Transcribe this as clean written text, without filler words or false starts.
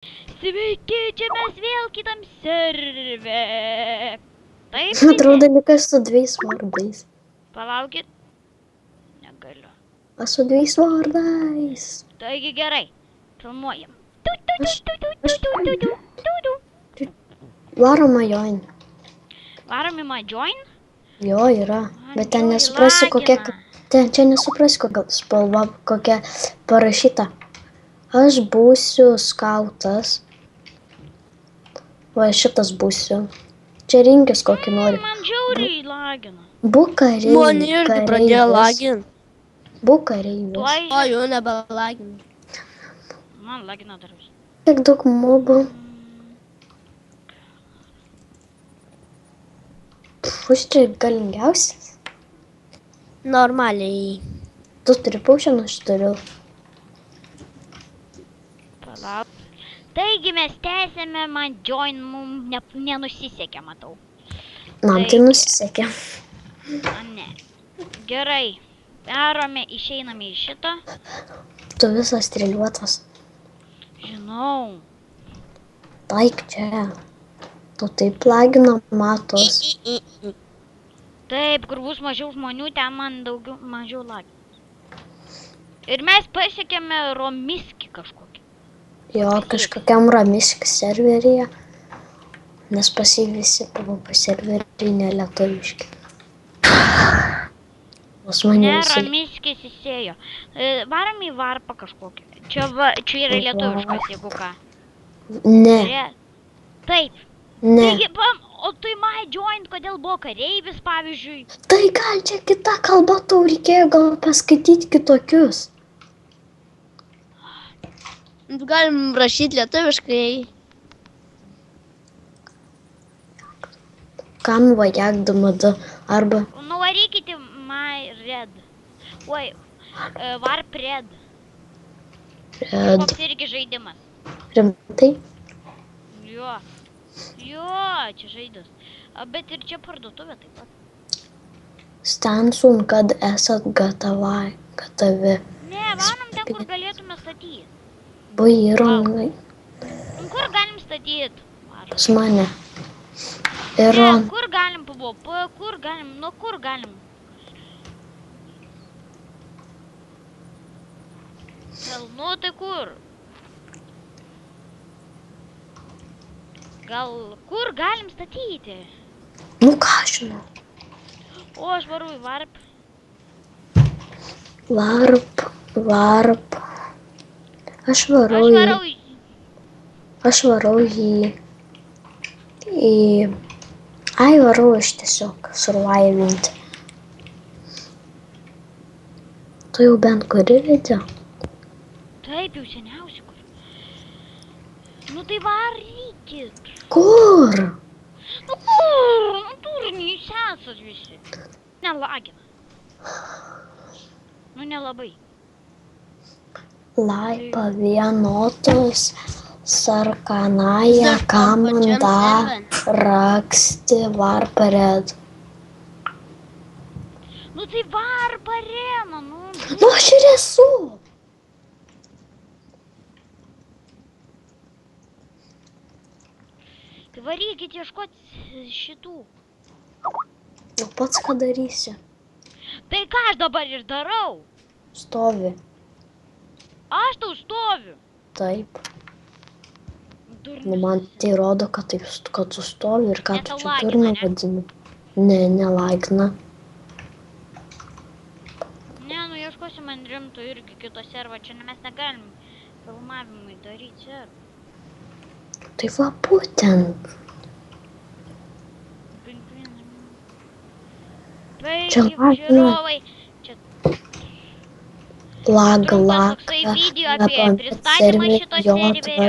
Sveiki, čia mes vėl kitam serve. Taip, Atrodo, likas su 2 vardais. Palaukit. Negaliu. Aš su 2 vardais. Taigi gerai. Filmuojam. Varoma join. Varom į my join? Jo yra. Bet ten Join nesuprasi kokia... lagina. Čia nesuprasi kokia spalva, kokia parašyta. Aš būsiu skautas. Va šitas būsiu. Čia rinkis kokį nori. Man žiauriai lagina. Būk kareivis. Man irgi pradėjo lagint. Būk kareivis. Tuoj. O, jau nebelagint. Man lagina dar vis. Tiek daug mobų. Aš čia galingiausias. Normaliai. Tu turi paušiną, aš turiu. Palauk. Taigi mes tęsėme, man join mums nenusisekė, matau. Man tai nusisekė. Ne. Gerai. Darome, išeiname iš šito. Tu visas striliuotas. Žinau. Taik čia. Tu taip lagina matos. Taip, kur bus mažiau žmonių, ten man mažiau lagina. Ir mes pasiekėme Romiskį kažkokį. Jo, kažkokiam Ramiskį serveryje. Nes pas jį visi PvP serveriai nelietuviški. Pas mane Ne, visi... Ramiskis įsėjo. Varom į varpą kažkokį. Čia yra lietuviškas, jeigu ką. Ne, Taip. ne. Taigi, o tai my join, kodėl buvo kareivis, pavyzdžiui? Tai gal čia kita kalba, tau reikėjo gal paskaityti kitokius. Galim rašyti lietuviškai. Kam vajagdama da arba... Nuvarykite my red. Oi, varp red. Koks irgi žaidimas. Rimtai? Jo. Jo, čia žaidas. Bet ir čia parduotuvė taip pat. Stansun, kad esat gatavi. Ne, varom ten, kur galėtume statyti. Buvai įrangai. Kur galim statyti? Pas mane. Ne, Iron. kur galim PvP, kur galim, nu kur galim. Nu tai kur? Gal kur galim statyti? Nu ką žinau. O, aš varu į varp. Varp. Aš varau į... Ai, varau aš tiesiog survivinti. Tu jau bent kuri video? Taip, jau seniausiai kur. Nu tai varykit. Kur? Nu kur? Nu turiniai sesas visi. Nelagina. Nu nelabai. Laipa vienotos sarkanąją komandą raksti varpared. Nu tai varp arena, nu. Nu aš ir esu. Tai varykit ieškoti šitų. Nu pats ką darysi? Tai ką aš dabar ir darau? Stovi. Aš tau stoviu. Taip. Durnius. Nu man tai rodo, kad tu stovi ir ką Ne, tu tau čia lagina, durna ne? vadini. Ne, nelagina. Ne, nu ieškosim man rimtų irgi kito servo. Čia mes negalim filmavimui daryti servo. Tai va būtent. Čia Taip, lagina. žiūrovai. Čia Lag, trumpas lag. toksai video apie pristatymą šito serverio.